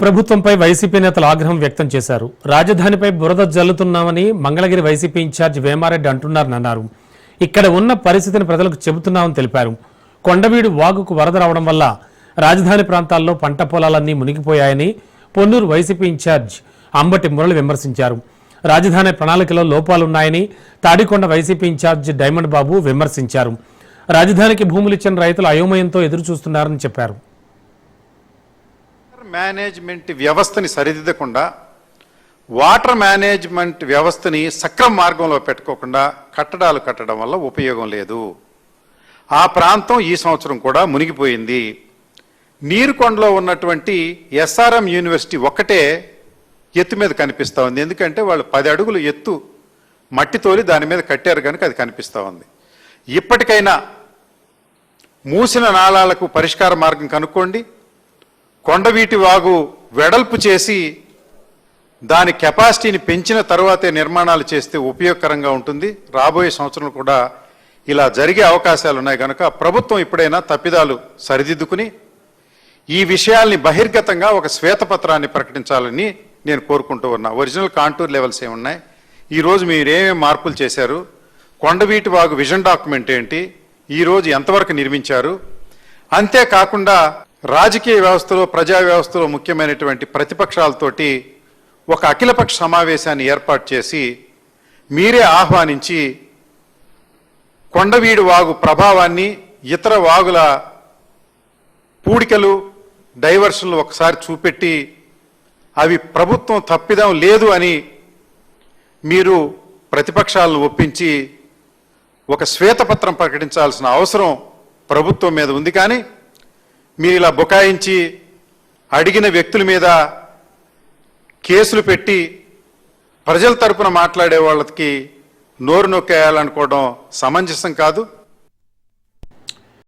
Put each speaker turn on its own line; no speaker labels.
ప్రభుత్వంపై వైసీపీ నేతలు ఆగ్రహం వ్యక్తం చేశారు. రాజధానిపై బురద జల్లుతున్నామని మంగళగిరి వైసీపీ ఇన్ఛార్జ్ వేమారెడ్డి అంటున్నారన్నారు. ఇక్కడ ఉన్న పరిస్థితిని ప్రజలకు చెబుతున్నామని తెలిపారు. కొండవీడు వాగుకు వరద రావడం వల్ల రాజధాని ప్రాంతాల్లో పంట పొలాలన్నీ మునిగిపోయాయని పొన్నూరు వైసీపీ ఇన్ఛార్జ్ అంబటి మురళి విమర్శించారు. రాజధాని ప్రణాళికలో లోపాలున్నాయని తాడికొండ వైసీపీ ఇన్ఛార్జ్ డైమండ్ బాబు విమర్శించారు. రాజధానికి భూములిచ్చిన రైతులు అయోమయంతో ఎదురు చూస్తున్నారని చెప్పారు.
మేనేజ్మెంట్ వ్యవస్థని సరిదిద్దకుండా వాటర్ మేనేజ్మెంట్ వ్యవస్థని సక్రమ మార్గంలో పెట్టుకోకుండా కట్టడాలు కట్టడం వల్ల ఉపయోగం లేదు. ఆ ప్రాంతం ఈ సంవత్సరం కూడా మునిగిపోయింది. నీరుకొండలో ఉన్నటువంటి ఎస్ఆర్ఎం యూనివర్సిటీ ఒక్కటే ఎత్తు మీద కనిపిస్తూ ఉంది. ఎందుకంటే వాళ్ళు 10 అడుగులు ఎత్తు మట్టి తోలి దాని మీద కట్టారు కనుక అది కనిపిస్తూ ఉంది. ఇప్పటికైనా మూసిన నాళాలకు పరిష్కార మార్గం కనుక్కోండి. కొండవీటి వాగు వెడల్పు చేసి దాని కెపాసిటీని పెంచిన తర్వాతే నిర్మాణాలు చేస్తే ఉపయోగకరంగా ఉంటుంది. రాబోయే సంవత్సరం కూడా ఇలా జరిగే అవకాశాలు ఉన్నాయి కనుక ప్రభుత్వం ఇప్పుడైనా తప్పిదాలు సరిదిద్దుకుని ఈ విషయాల్ని బహిర్గతంగా ఒక శ్వేతపత్రాన్ని ప్రకటించాలని నేను కోరుకుంటూ ఉన్నా. ఒరిజినల్ కాంటూర్ లెవెల్స్ ఏమున్నాయి, ఈరోజు మీరు ఏమేమి మార్పులు చేశారు, కొండవీటి వాగు విజన్ డాక్యుమెంట్ ఏంటి, ఈరోజు ఎంతవరకు నిర్మించారు, అంతేకాకుండా రాజకీయ వ్యవస్థలో ప్రజా వ్యవస్థలో ముఖ్యమైనటువంటి ప్రతిపక్షాలతోటి ఒక అఖిలపక్ష సమావేశాన్ని ఏర్పాటు చేసి మీరే ఆహ్వానించి కొండవీడు వాగు ప్రభావాన్ని ఇతర వాగుల పూడికలు డైవర్షన్లు ఒకసారి చూపెట్టి అవి ప్రభుత్వం తప్పిదం లేదు అని మీరు ప్రతిపక్షాలను ఒప్పించి ఒక శ్వేతపత్రం ప్రకటించాల్సిన అవసరం ప్రభుత్వం మీద ఉంది. కానీ మీరు ఇలా బుకాయించి అడిగిన వ్యక్తుల మీద కేసులు పెట్టి ప్రజల తరపున మాట్లాడే వాళ్ళకి నోరు నొక్కేయాలనుకోవడం సమంజసం కాదు.